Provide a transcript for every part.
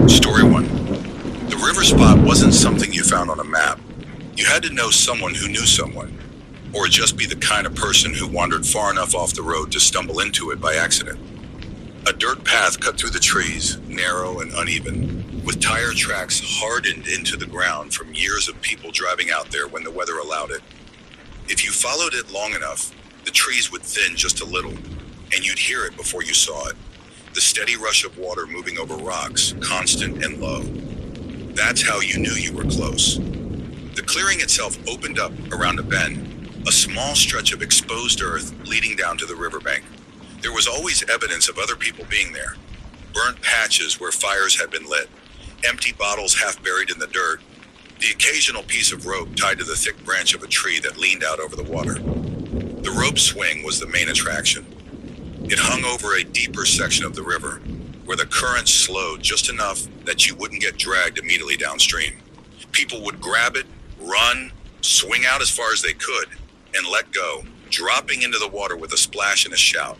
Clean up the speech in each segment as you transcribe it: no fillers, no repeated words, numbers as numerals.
Story 1. The river spot wasn't something you found on a map. You had to know someone who knew someone, or just be the kind of person who wandered far enough off the road to stumble into it by accident. A dirt path cut through the trees, narrow and uneven, with tire tracks hardened into the ground from years of people driving out there when the weather allowed it. If you followed it long enough, the trees would thin just a little, and you'd hear it before you saw it. The steady rush of water moving over rocks, constant and low. That's how you knew you were close. The clearing itself opened up around a bend, a small stretch of exposed earth leading down to the riverbank. There was always evidence of other people being there. Burnt patches where fires had been lit, empty bottles half buried in the dirt, the occasional piece of rope tied to the thick branch of a tree that leaned out over the water. The rope swing was the main attraction. It hung over a deeper section of the river, where the current slowed just enough that you wouldn't get dragged immediately downstream. People would grab it, run, swing out as far as they could, and let go, dropping into the water with a splash and a shout.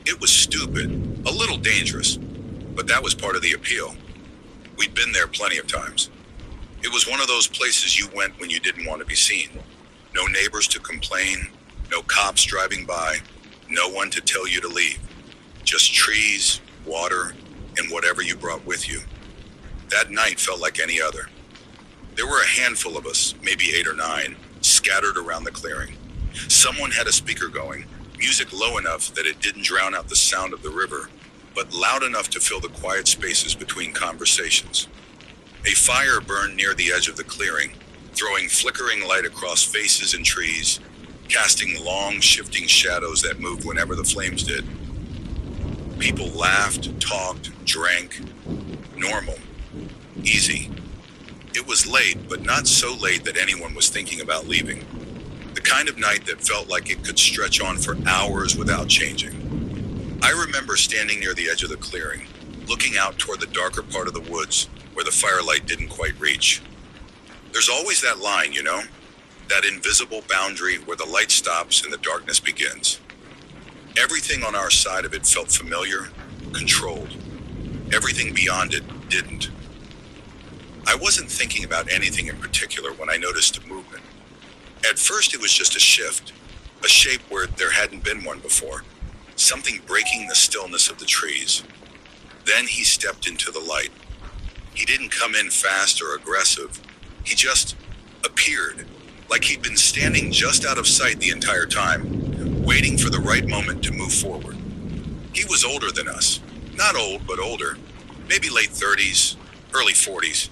It was stupid, a little dangerous, but that was part of the appeal. We'd been there plenty of times. It was one of those places you went when you didn't want to be seen. No neighbors to complain, no cops driving by, no one to tell you to leave. Just trees, water, and whatever you brought with you. That night felt like any other. There were a handful of us, maybe 8 or 9, scattered around the clearing. Someone had a speaker going, music low enough that it didn't drown out the sound of the river, but loud enough to fill the quiet spaces between conversations. A fire burned near the edge of the clearing, throwing flickering light across faces and trees, casting long, shifting shadows that moved whenever the flames did. People laughed, talked, drank. Normal. Easy. It was late, but not so late that anyone was thinking about leaving. The kind of night that felt like it could stretch on for hours without changing. I remember standing near the edge of the clearing, looking out toward the darker part of the woods where the firelight didn't quite reach. There's always that line, you know? That invisible boundary where the light stops and the darkness begins. Everything on our side of it felt familiar, controlled. Everything beyond it didn't. I wasn't thinking about anything in particular when I noticed a movement. At first it was just a shift, a shape where there hadn't been one before, something breaking the stillness of the trees. Then he stepped into the light. He didn't come in fast or aggressive. He just appeared. Like he'd been standing just out of sight the entire time, waiting for the right moment to move forward. He was older than us. Not old, but older. Maybe late 30s, early 40s.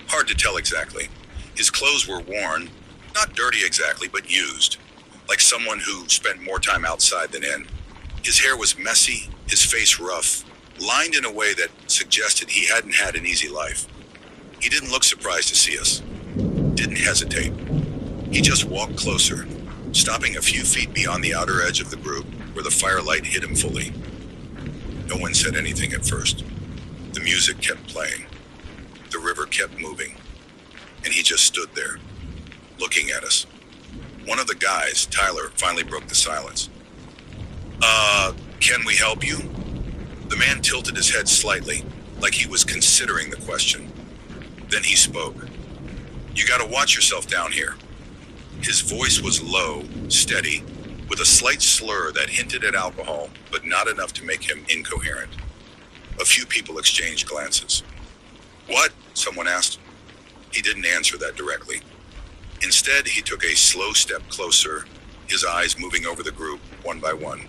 Hard to tell exactly. His clothes were worn, not dirty exactly, but used. Like someone who spent more time outside than in. His hair was messy, his face rough, lined in a way that suggested he hadn't had an easy life. He didn't look surprised to see us. Didn't hesitate. He just walked closer, stopping a few feet beyond the outer edge of the group where the firelight hit him fully. No one said anything at first. The music kept playing. The river kept moving. And he just stood there, looking at us. One of the guys, Tyler, finally broke the silence. Can we help you? The man tilted his head slightly, like he was considering the question. Then he spoke. You gotta watch yourself down here. His voice was low, steady, with a slight slur that hinted at alcohol, but not enough to make him incoherent. A few people exchanged glances. What? Someone asked. He didn't answer that directly. Instead, he took a slow step closer, his eyes moving over the group one by one.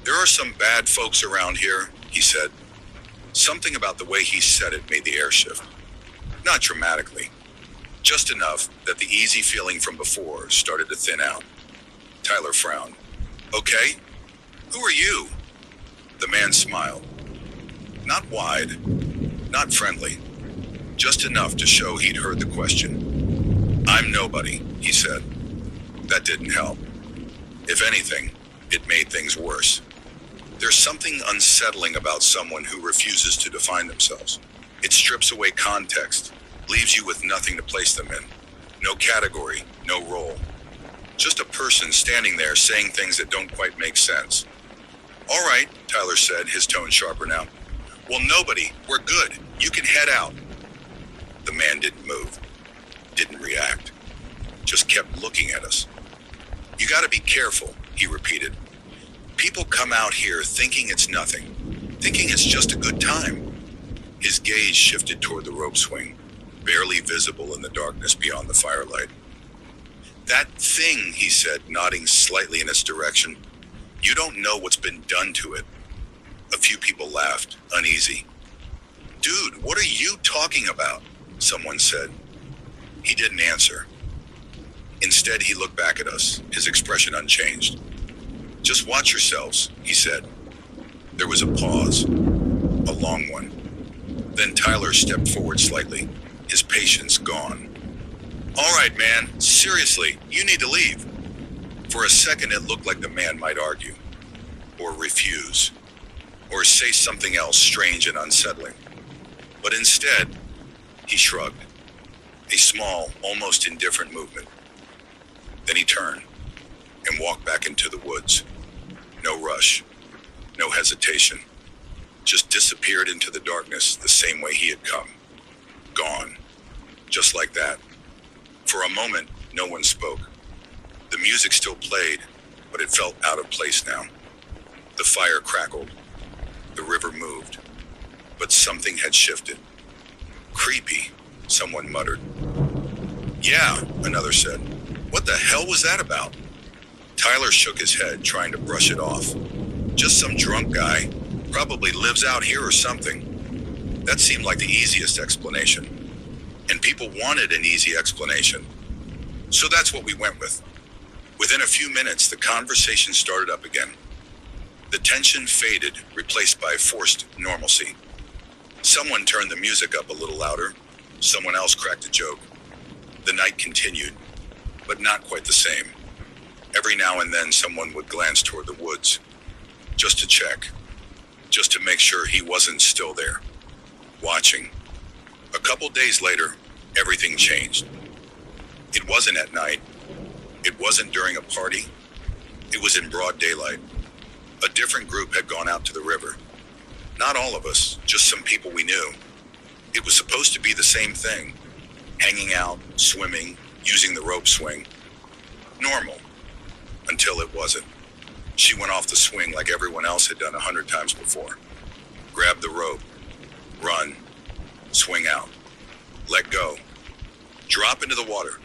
There are some bad folks around here, he said. Something about the way he said it made the air shift. Not dramatically. Just enough that the easy feeling from before started to thin out. Tyler frowned. Okay, who are you? The man smiled. Not wide, not friendly, just enough to show he'd heard the question. I'm nobody, he said. That didn't help. If anything, it made things worse. There's something unsettling about someone who refuses to define themselves. It strips away context, leaves you with nothing to place them in. No category, no role. Just a person standing there saying things that don't quite make sense. All right, Tyler said, his tone sharper now. Well, nobody. We're good. You can head out. The man didn't move, didn't react, just kept looking at us. You gotta be careful, he repeated. People come out here thinking it's nothing, thinking it's just a good time. His gaze shifted toward the rope swing, barely visible in the darkness beyond the firelight. That thing, he said, nodding slightly in its direction. You don't know what's been done to it. A few people laughed, uneasy. Dude, what are you talking about? Someone said. He didn't answer. Instead, he looked back at us, his expression unchanged. Just watch yourselves, he said. There was a pause, a long one. Then Tyler stepped forward slightly, his patience gone. All right, man, seriously, you need to leave. For a second, it looked like the man might argue, or refuse, or say something else strange and unsettling. But instead, he shrugged, a small, almost indifferent movement. Then he turned and walked back into the woods. No rush, no hesitation, just disappeared into the darkness the same way he had come. Gone, just like that. For a moment, no one spoke. The music still played, but it felt out of place now. The fire crackled. The river moved. But something had shifted. Creepy, someone muttered. Yeah, another said. What the hell was that about? Tyler shook his head, trying to brush it off. Just some drunk guy. Probably lives out here or something. That seemed like the easiest explanation. And people wanted an easy explanation. So that's what we went with. Within a few minutes, the conversation started up again. The tension faded, replaced by forced normalcy. Someone turned the music up a little louder. Someone else cracked a joke. The night continued, but not quite the same. Every now and then, someone would glance toward the woods, just to check, just to make sure he wasn't still there, watching. A couple days later, everything changed. It wasn't at night. It wasn't during a party. It was in broad daylight. A different group had gone out to the river. Not all of us, just some people we knew. It was supposed to be the same thing. Hanging out, swimming, using the rope swing. Normal. Until it wasn't. She went off the swing like everyone else had done 100 times before. Grabbed the rope. Run. Swing out. Let go. Drop into the water.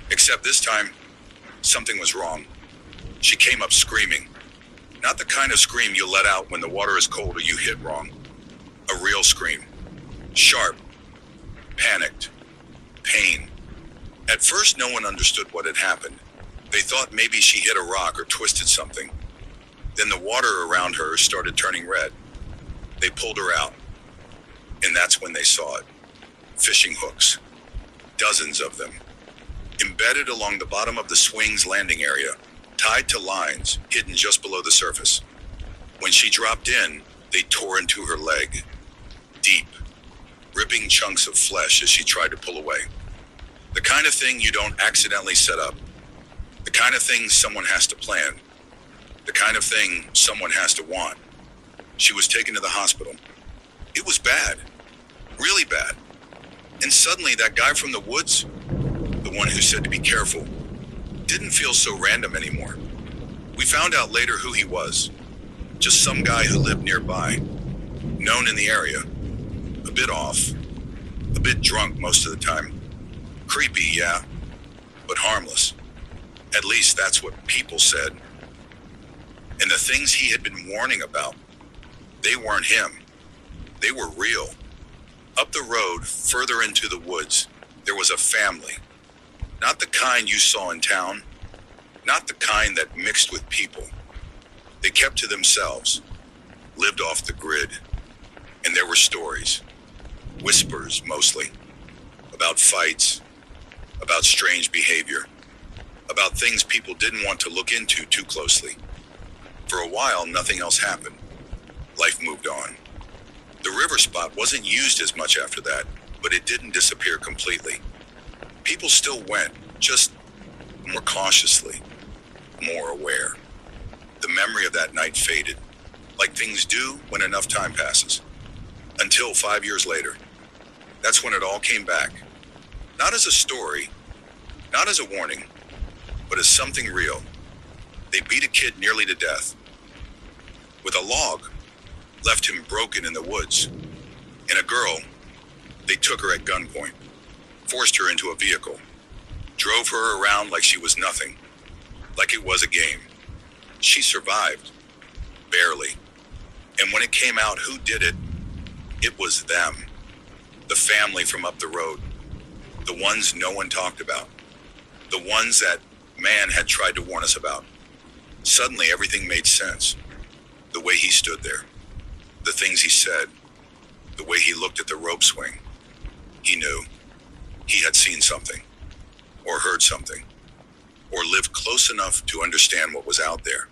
Except this time, something was wrong. She came up screaming. Not the kind of scream you let out when the water is cold or you hit wrong. A real scream. Sharp. Panicked. Pain. At first, no one understood what had happened. They thought maybe she hit a rock or twisted something. Then the water around her started turning red. They pulled her out. And that's when they saw it. Fishing hooks. Dozens of them. Embedded along the bottom of the swing's landing area, tied to lines hidden just below the surface. When she dropped in, they tore into her leg. Deep. Ripping chunks of flesh as she tried to pull away. The kind of thing you don't accidentally set up. The kind of thing someone has to plan. The kind of thing someone has to want. She was taken to the hospital. It was bad. Really bad. And suddenly that guy from the woods, the one who said to be careful, didn't feel so random anymore. We found out later who he was. Just some guy who lived nearby. Known in the area. A bit off. A bit drunk most of the time. Creepy, yeah. But harmless. At least that's what people said. And the things he had been warning about, they weren't him. They were real. Up the road, further into the woods, there was a family. Not the kind you saw in town. Not the kind that mixed with people. They kept to themselves. Lived off the grid. And there were stories. Whispers, mostly. About fights. About strange behavior. About things people didn't want to look into too closely. For a while, nothing else happened. Life moved on. The river spot wasn't used as much after that, but it didn't disappear completely. People still went, just more cautiously, more aware. The memory of that night faded, like things do when enough time passes. Until 5 years later. That's when it all came back. Not as a story, not as a warning, but as something real. They beat a kid nearly to death with a log, left him broken in the woods. And a girl, they took her at gunpoint, forced her into a vehicle, drove her around like she was nothing, like it was a game. She survived, barely. And when it came out who did it, it was them. The family from up the road. The ones no one talked about. The ones that man had tried to warn us about. Suddenly everything made sense. The way he stood there. The things he said. The way he looked at the rope swing. He knew. He had seen something. Or heard something. Or lived close enough to understand what was out there.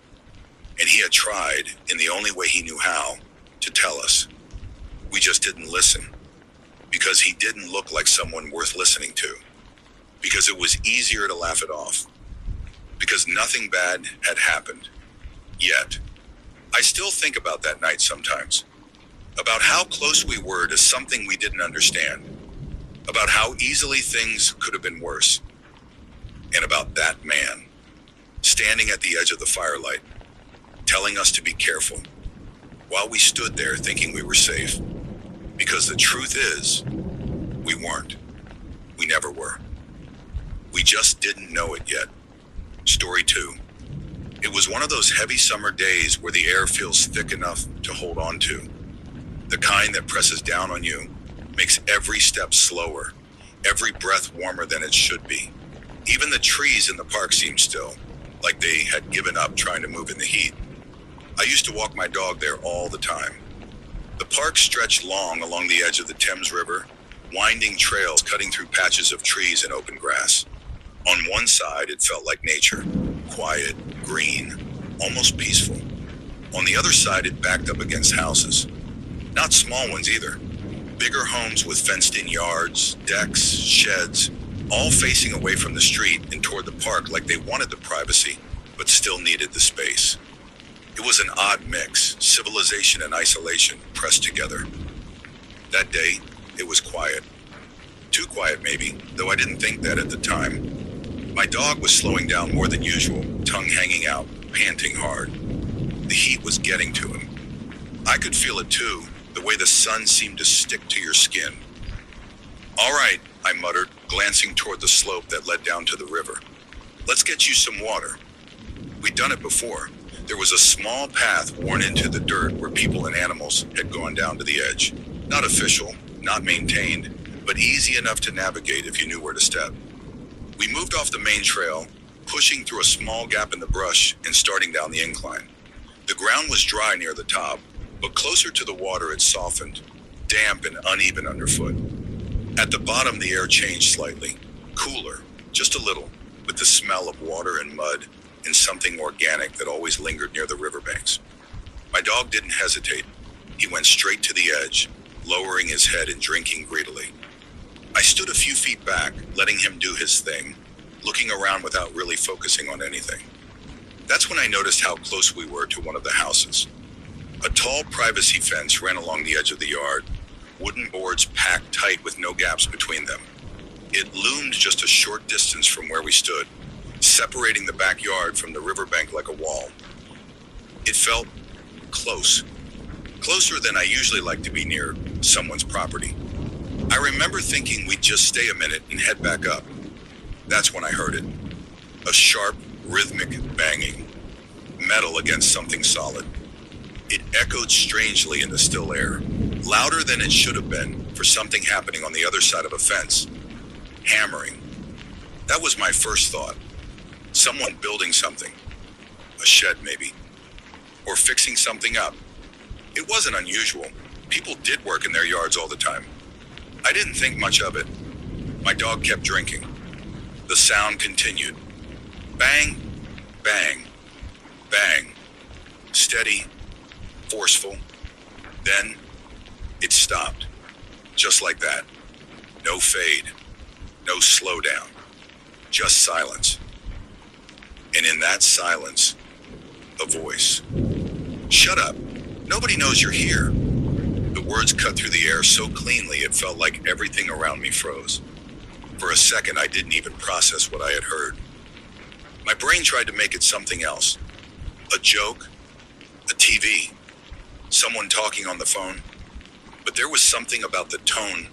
And he had tried, in the only way he knew how, to tell us. We just didn't listen. Because he didn't look like someone worth listening to. Because it was easier to laugh it off. Because nothing bad had happened. Yet. I still think about that night sometimes. About how close we were to something we didn't understand. About how easily things could have been worse. And about that man, standing at the edge of the firelight, telling us to be careful, while we stood there thinking we were safe. Because the truth is, we weren't. We never were. We just didn't know it yet. Story 2. It was one of those heavy summer days where the air feels thick enough to hold on to. The kind that presses down on you, makes every step slower, every breath warmer than it should be. Even the trees in the park seemed still, like they had given up trying to move in the heat. I used to walk my dog there all the time. The park stretched long along the edge of the Thames River, winding trails cutting through patches of trees and open grass. On one side, it felt like nature, quiet, green, almost peaceful. On the other side, it backed up against houses. Not small ones either. Bigger homes with fenced-in yards, decks, sheds, all facing away from the street and toward the park like they wanted the privacy, but still needed the space. It was an odd mix, civilization and isolation pressed together. That day, it was quiet. Too quiet maybe, though I didn't think that at the time. My dog was slowing down more than usual, tongue hanging out, panting hard. The heat was getting to him. I could feel it too, the way the sun seemed to stick to your skin. "All right," I muttered, glancing toward the slope that led down to the river. "Let's get you some water." We'd done it before. There was a small path worn into the dirt where people and animals had gone down to the edge. Not official, not maintained, but easy enough to navigate if you knew where to step. We moved off the main trail, pushing through a small gap in the brush and starting down the incline. The ground was dry near the top, but closer to the water it softened, damp and uneven underfoot. At the bottom the air changed slightly, cooler, just a little, with the smell of water and mud and something organic that always lingered near the riverbanks. My dog didn't hesitate. He went straight to the edge, lowering his head and drinking greedily. I stood a few feet back, letting him do his thing, looking around without really focusing on anything. That's when I noticed how close we were to one of the houses. A tall privacy fence ran along the edge of the yard, wooden boards packed tight with no gaps between them. It loomed just a short distance from where we stood, separating the backyard from the riverbank like a wall. It felt close, closer than I usually like to be near someone's property. I remember thinking we'd just stay a minute and head back up. That's when I heard it. A sharp, rhythmic banging. Metal against something solid. It echoed strangely in the still air, louder than it should have been for something happening on the other side of a fence. Hammering. That was my first thought. Someone building something. A shed, maybe. Or fixing something up. It wasn't unusual. People did work in their yards all the time. I didn't think much of it. My dog kept drinking. The sound continued. Bang, bang, bang. Steady, forceful. Then, it stopped. Just like that. No fade. No slowdown. Just silence. And in that silence, a voice. "Shut up. Nobody knows you're here." The words cut through the air so cleanly it felt like everything around me froze. For a second, I didn't even process what I had heard. My brain tried to make it something else. A joke, a TV, someone talking on the phone. But there was something about the tone,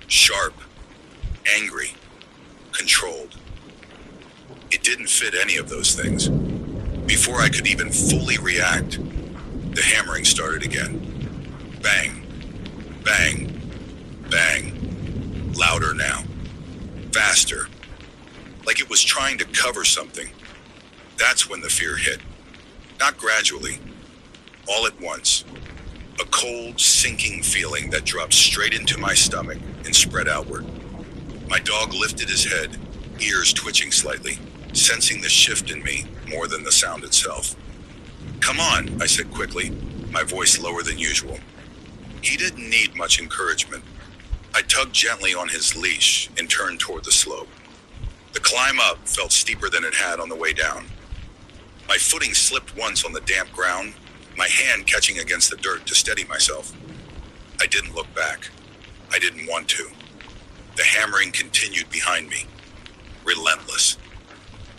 sharp, angry, controlled. It didn't fit any of those things. Before I could even fully react, the hammering started again. Bang, bang, bang. Louder now. Faster. Like it was trying to cover something. That's when the fear hit. Not gradually. All at once. A cold, sinking feeling that dropped straight into my stomach and spread outward. My dog lifted his head, ears twitching slightly, sensing the shift in me more than the sound itself. "Come on," I said quickly, my voice lower than usual. He didn't need much encouragement. I tugged gently on his leash and turned toward the slope. The climb up felt steeper than it had on the way down. My footing slipped once on the damp ground, my hand catching against the dirt to steady myself. I didn't look back. I didn't want to. The hammering continued behind me, relentless,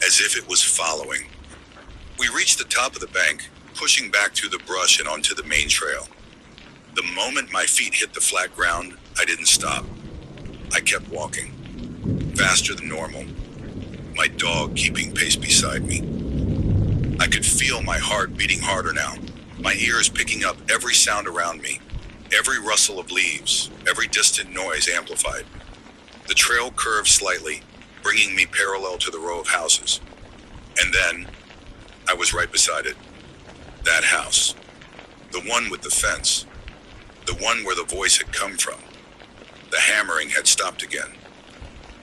as if it was following. We reached the top of the bank, pushing back through the brush and onto the main trail. The moment my feet hit the flat ground, I didn't stop. I kept walking, faster than normal, my dog keeping pace beside me. I could feel my heart beating harder now, my ears picking up every sound around me, every rustle of leaves, every distant noise amplified. The trail curved slightly, bringing me parallel to the row of houses. And then, I was right beside it. That house. The one with the fence. The one where the voice had come from. The hammering had stopped again.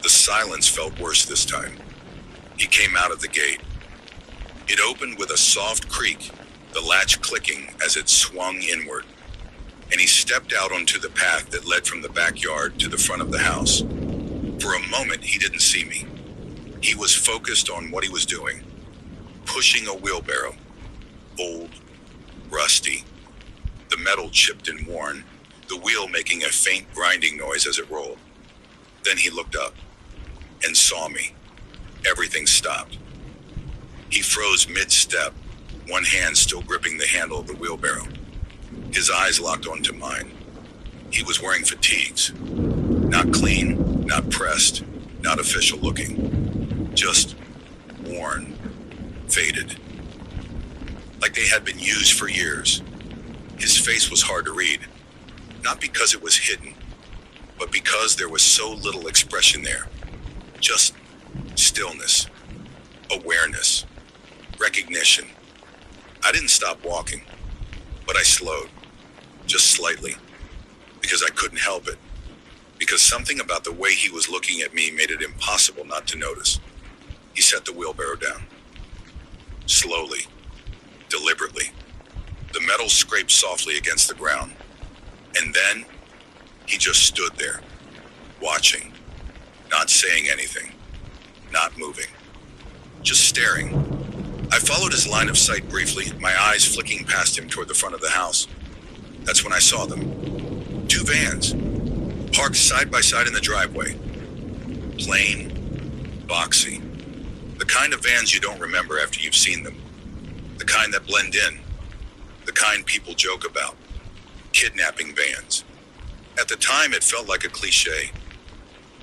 The silence felt worse this time. He came out of the gate. It opened with a soft creak, the latch clicking as it swung inward. And he stepped out onto the path that led from the backyard to the front of the house. For a moment, he didn't see me. He was focused on what he was doing. Pushing a wheelbarrow. Old, rusty. The metal chipped and worn, the wheel making a faint grinding noise as it rolled. Then he looked up and saw me. Everything stopped. He froze mid-step, one hand still gripping the handle of the wheelbarrow. His eyes locked onto mine. He was wearing fatigues. Not clean, not pressed, not official looking. Just worn, faded. Like they had been used for years. His face was hard to read. Not because it was hidden, but because there was so little expression there. Just stillness, awareness, recognition. I didn't stop walking, but I slowed, just slightly, because I couldn't help it. Because something about the way he was looking at me made it impossible not to notice. He set the wheelbarrow down. Slowly, deliberately. The metal scraped softly against the ground. And then, he just stood there, watching, not saying anything, not moving, just staring. I followed his line of sight briefly, my eyes flicking past him toward the front of the house. That's when I saw them. 2 vans, parked side by side in the driveway. Plain, boxy. The kind of vans you don't remember after you've seen them. The kind that blend in. The kind people joke about. Kidnapping vans. At the time, it felt like a cliche.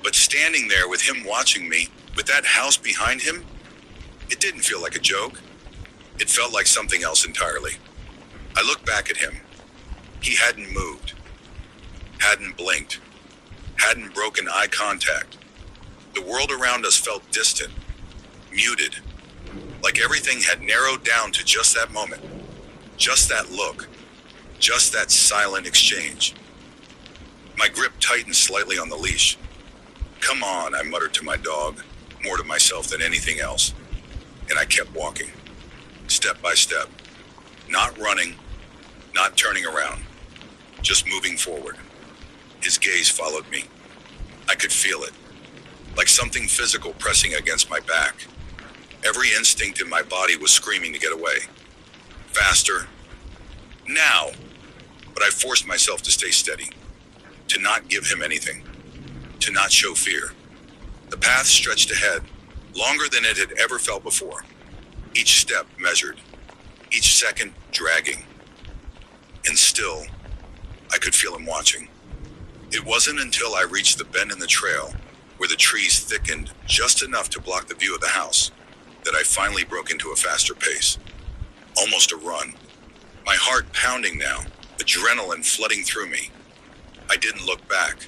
But standing there with him watching me, with that house behind him, it didn't feel like a joke. It felt like something else entirely. I looked back at him. He hadn't moved. Hadn't blinked. Hadn't broken eye contact. The world around us felt distant, muted. Like everything had narrowed down to just that moment. Just that look. Just that silent exchange. My grip tightened slightly on the leash. "Come on," I muttered to my dog, more to myself than anything else. And I kept walking, step by step. Not running, not turning around, just moving forward. His gaze followed me. I could feel it, like something physical pressing against my back. Every instinct in my body was screaming to get away. Faster. Now. But I forced myself to stay steady, to not give him anything, to not show fear. The path stretched ahead, longer than it had ever felt before. Each step measured, each second dragging. And still, I could feel him watching. It wasn't until I reached the bend in the trail, where the trees thickened just enough to block the view of the house, that I finally broke into a faster pace. Almost a run. My heart pounding now, adrenaline flooding through me. I didn't look back.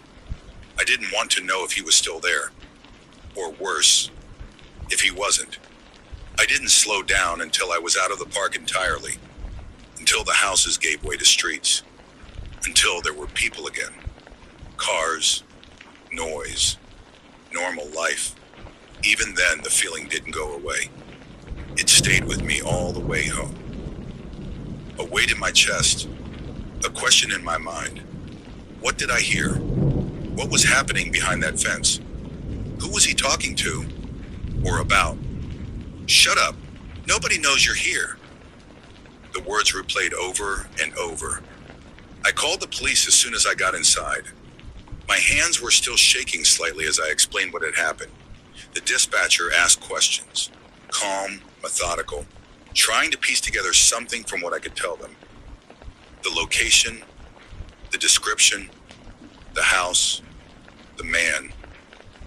I didn't want to know if he was still there. Or worse, if he wasn't. I didn't slow down until I was out of the park entirely. Until the houses gave way to streets. Until there were people again. Cars, noise, normal life. Even then, the feeling didn't go away. It stayed with me all the way home. A weight in my chest, a question in my mind. What did I hear? What was happening behind that fence? Who was he talking to? Or about? Shut up. Nobody knows you're here. The words replayed over and over. I called the police as soon as I got inside. My hands were still shaking slightly as I explained what had happened. The dispatcher asked questions, calm, methodical, trying to piece together something from what I could tell them. The location, the description, the house, the man,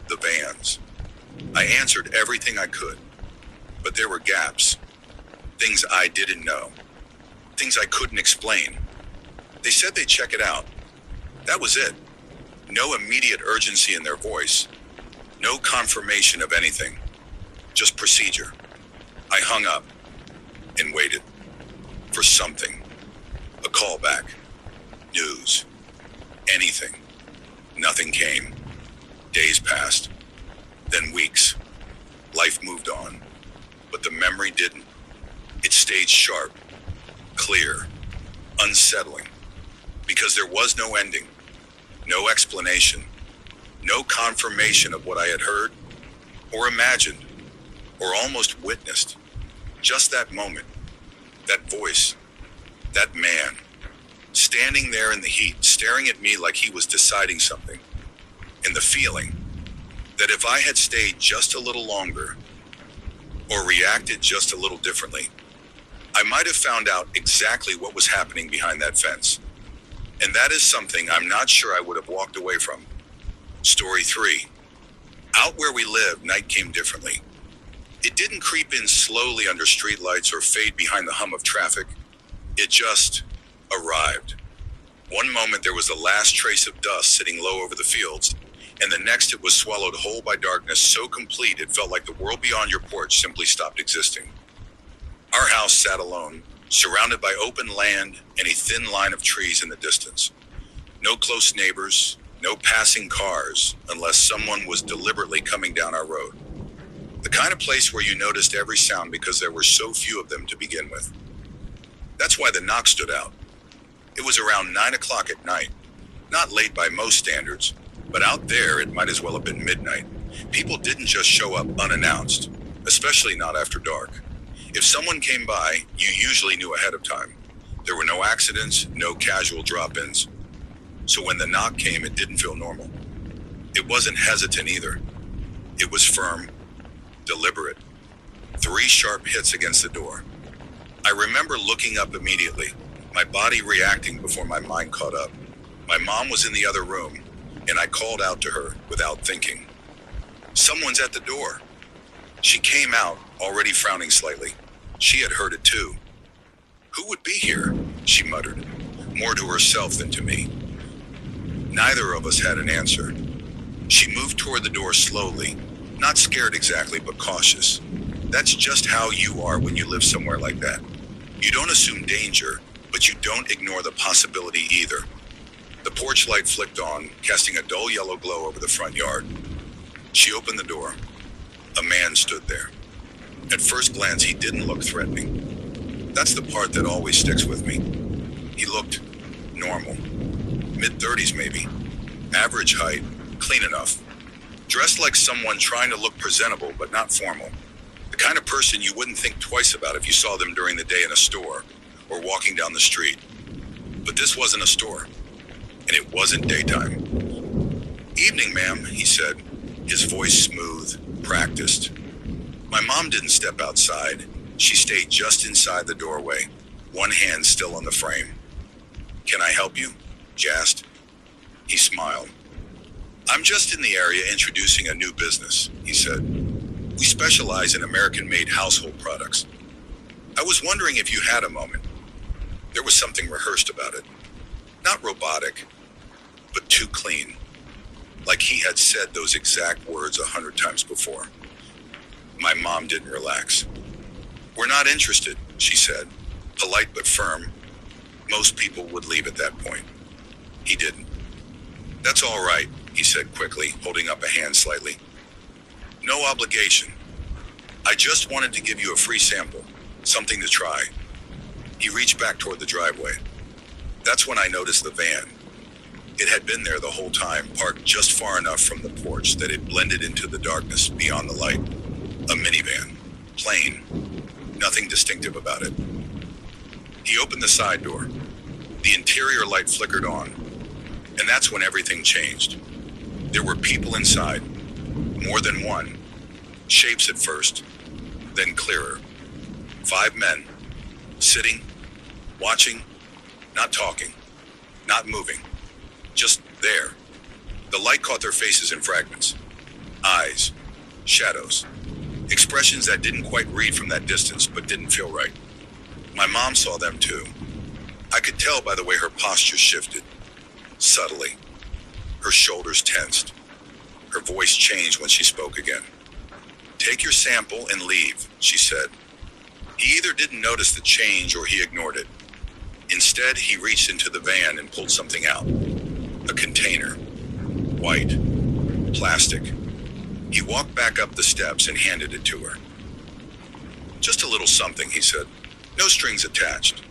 the vans. I answered everything I could, but there were gaps, things I didn't know, things I couldn't explain. They said they'd check it out. That was it. No immediate urgency in their voice. No confirmation of anything. Just procedure. I hung up and waited for something. A call back. News. Anything. Nothing came. Days passed. Then weeks. Life moved on. But the memory didn't. It stayed sharp. Clear. Unsettling. Because there was no ending. No explanation. No confirmation of what I had heard, or imagined, or almost witnessed. Just that moment, that voice, that man, standing there in the heat, staring at me like he was deciding something. And the feeling that if I had stayed just a little longer, or reacted just a little differently, I might have found out exactly what was happening behind that fence. And that is something I'm not sure I would have walked away from. Story 3. Out where we live, night came differently. It didn't creep in slowly under streetlights or fade behind the hum of traffic. It just arrived. One moment there was the last trace of dust sitting low over the fields, and the next it was swallowed whole by darkness so complete it felt like the world beyond your porch simply stopped existing. Our house sat alone, surrounded by open land and a thin line of trees in the distance. No close neighbors, no passing cars, unless someone was deliberately coming down our road. The kind of place where you noticed every sound because there were so few of them to begin with. That's why the knock stood out. It was around 9 o'clock at night. Not late by most standards, but out there it might as well have been midnight. People didn't just show up unannounced, especially not after dark. If someone came by, you usually knew ahead of time. There were no accidents, no casual drop-ins. So when the knock came, it didn't feel normal. It wasn't hesitant either. It was firm, deliberate. 3 sharp hits against the door. I remember looking up immediately, my body reacting before my mind caught up. My mom was in the other room, and I called out to her without thinking. "Someone's at the door." She came out, already frowning slightly. She had heard it too. "Who would be here?" she muttered, more to herself than to me. Neither of us had an answer. She moved toward the door slowly, not scared exactly, but cautious. That's just how you are when you live somewhere like that. You don't assume danger, but you don't ignore the possibility either. The porch light flicked on, casting a dull yellow glow over the front yard. She opened the door. A man stood there. At first glance, he didn't look threatening. That's the part that always sticks with me. He looked normal. Mid-30s maybe. Average height, clean enough. Dressed like someone trying to look presentable but not formal. The kind of person you wouldn't think twice about if you saw them during the day in a store or walking down the street. But this wasn't a store, and it wasn't daytime. "Evening, ma'am," he said, his voice smooth, practiced. My mom didn't step outside. She stayed just inside the doorway, one hand still on the frame. "Can I help you?" she asked. He smiled. "I'm just in the area introducing a new business," he said. "We specialize in American-made household products. I was wondering if you had a moment." There was something rehearsed about it. Not robotic, but too clean. Like he had said those exact words 100 times before. My mom didn't relax. "We're not interested," she said, polite but firm. Most people would leave at that point. He didn't. "That's all right," he said quickly, holding up a hand slightly. "No obligation. I just wanted to give you a free sample, something to try." He reached back toward the driveway. That's when I noticed the van. It had been there the whole time, parked just far enough from the porch that it blended into the darkness beyond the light. A minivan. Plain. Nothing distinctive about it. He opened the side door. The interior light flickered on, and that's when everything changed. There were people inside. More than one. Shapes at first, then clearer. 5 men. Sitting, watching, not talking, not moving. Just there. The light caught their faces in fragments. Eyes. Shadows. Expressions that didn't quite read from that distance, but didn't feel right. My mom saw them too. I could tell by the way her posture shifted. Subtly. Her shoulders tensed. Her voice changed when she spoke again. "Take your sample and leave," she said. He either didn't notice the change or he ignored it. Instead, he reached into the van and pulled something out. A container. White. Plastic. He walked back up the steps and handed it to her. "Just a little something," he said. "No strings attached."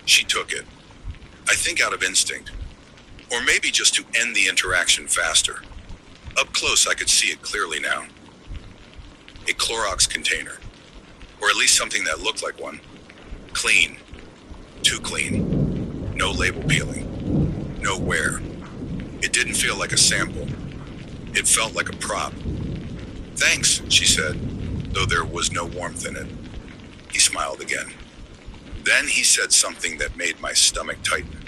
She took it. I think out of instinct. Or maybe just to end the interaction faster. Up close, I could see it clearly now. A Clorox container. Or at least something that looked like one. Clean. Too clean. No label peeling. No wear. It didn't feel like a sample. It felt like a prop. "Thanks," she said, though there was no warmth in it. He smiled again. Then he said something that made my stomach tighten.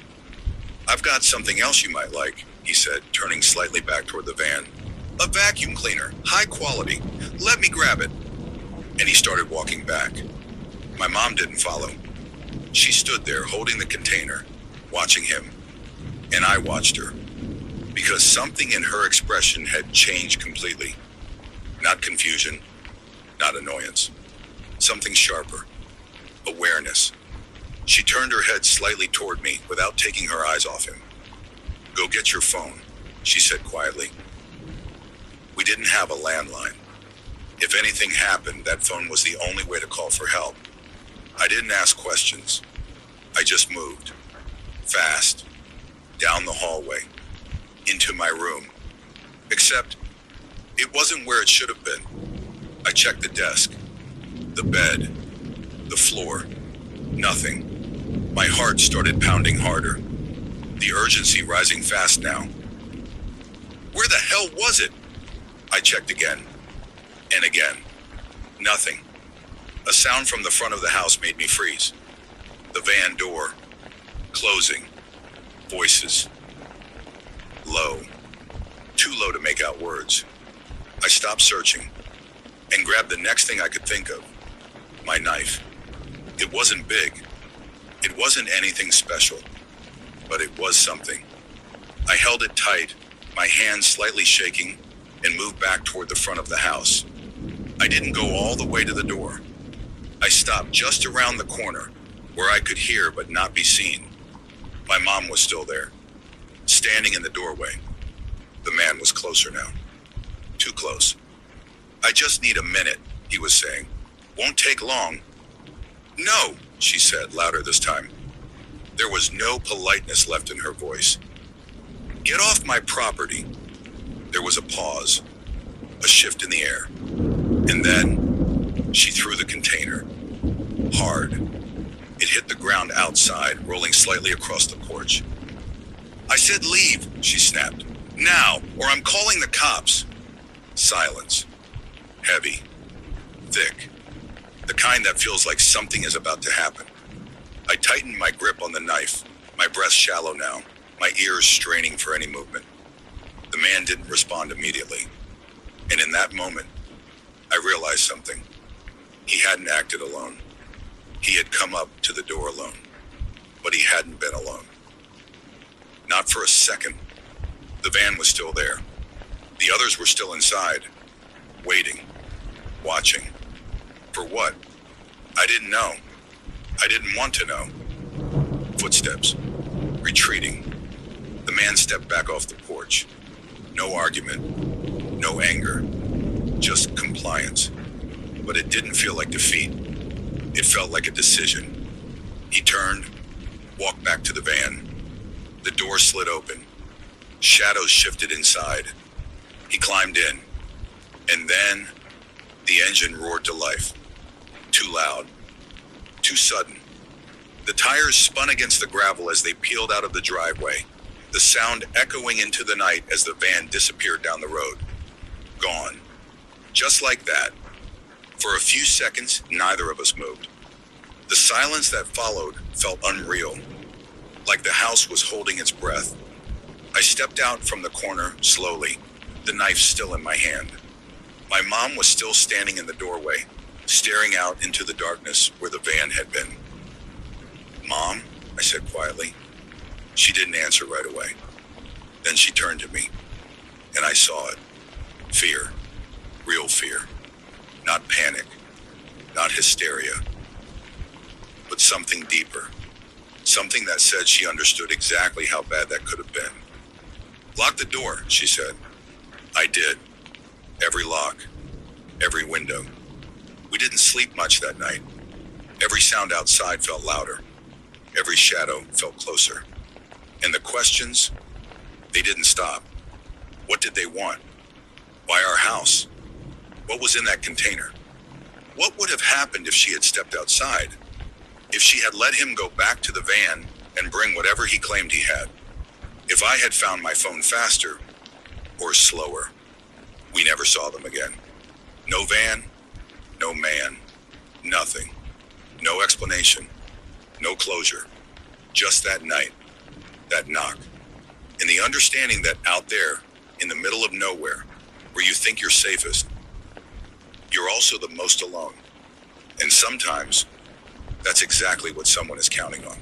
"I've got something else you might like," he said, turning slightly back toward the van. "A vacuum cleaner, high quality. Let me grab it." And he started walking back. My mom didn't follow. She stood there holding the container, watching him. And I watched her. Because something in her expression had changed completely. Not confusion, not annoyance. Something sharper. Awareness. She turned her head slightly toward me without taking her eyes off him. "Go get your phone," she said quietly. We didn't have a landline. If anything happened, that phone was the only way to call for help. I didn't ask questions. I just moved. Fast. Down the hallway. Into my room. Except, it wasn't where it should have been. I checked the desk. The bed. The floor. Nothing. My heart started pounding harder. The urgency rising fast now. Where the hell was it? I checked again. And again. Nothing. A sound from the front of the house made me freeze. The van door. Closing. Voices. Low. Too low to make out words. I stopped searching and grabbed the next thing I could think of. My knife. It wasn't big. It wasn't anything special. But it was something. I held it tight, my hands slightly shaking, and moved back toward the front of the house. I didn't go all the way to the door. I stopped just around the corner, where I could hear but not be seen. My mom was still there, standing in the doorway. The man was closer now. Too close. "I just need a minute," he was saying. "Won't take long." "No," she said, louder this time. There was no politeness left in her voice. "Get off my property." There was a pause, a shift in the air. And then she threw the container. Hard. It hit the ground outside, rolling slightly across the porch. "I said leave," she snapped. "Now, or I'm calling the cops." Silence. Heavy. Thick. The kind that feels like something is about to happen. I tightened my grip on the knife, my breath shallow now, my ears straining for any movement. The man didn't respond immediately. And in that moment, I realized something. He hadn't acted alone. He had come up to the door alone. But he hadn't been alone. Not for a second. The van was still there. The others were still inside, waiting, watching. For what? I didn't know. I didn't want to know. Footsteps. Retreating. The man stepped back off the porch. No argument. No anger. Just compliance. But it didn't feel like defeat. It felt like a decision. He turned, walked back to the van. The door slid open. Shadows shifted inside. He climbed in. And then the engine roared to life. Too loud. Too sudden. The tires spun against the gravel as they peeled out of the driveway, the sound echoing into the night as the van disappeared down the road. Gone. Just like that. For a few seconds, neither of us moved. The silence that followed felt unreal, like the house was holding its breath. I stepped out from the corner slowly, the knife still in my hand. My mom was still standing in the doorway, staring out into the darkness where the van had been. "Mom," I said quietly. She didn't answer right away. Then she turned to me, and I saw it. Fear. Real fear. Not panic. Not hysteria. But something deeper. Something that said she understood exactly how bad that could have been. "Lock the door," she said. I did. Every lock. Every window. We didn't sleep much that night. Every sound outside felt louder. Every shadow felt closer. And the questions, they didn't stop. What did they want? Why our house? What was in that container? What would have happened if she had stepped outside? If she had let him go back to the van and bring whatever he claimed he had? If I had found my phone faster or slower? We never saw them again. No van, no man, nothing. No explanation, no closure. Just that night, that knock. And the understanding that out there, in the middle of nowhere, where you think you're safest, you're also the most alone. And sometimes, that's exactly what someone is counting on.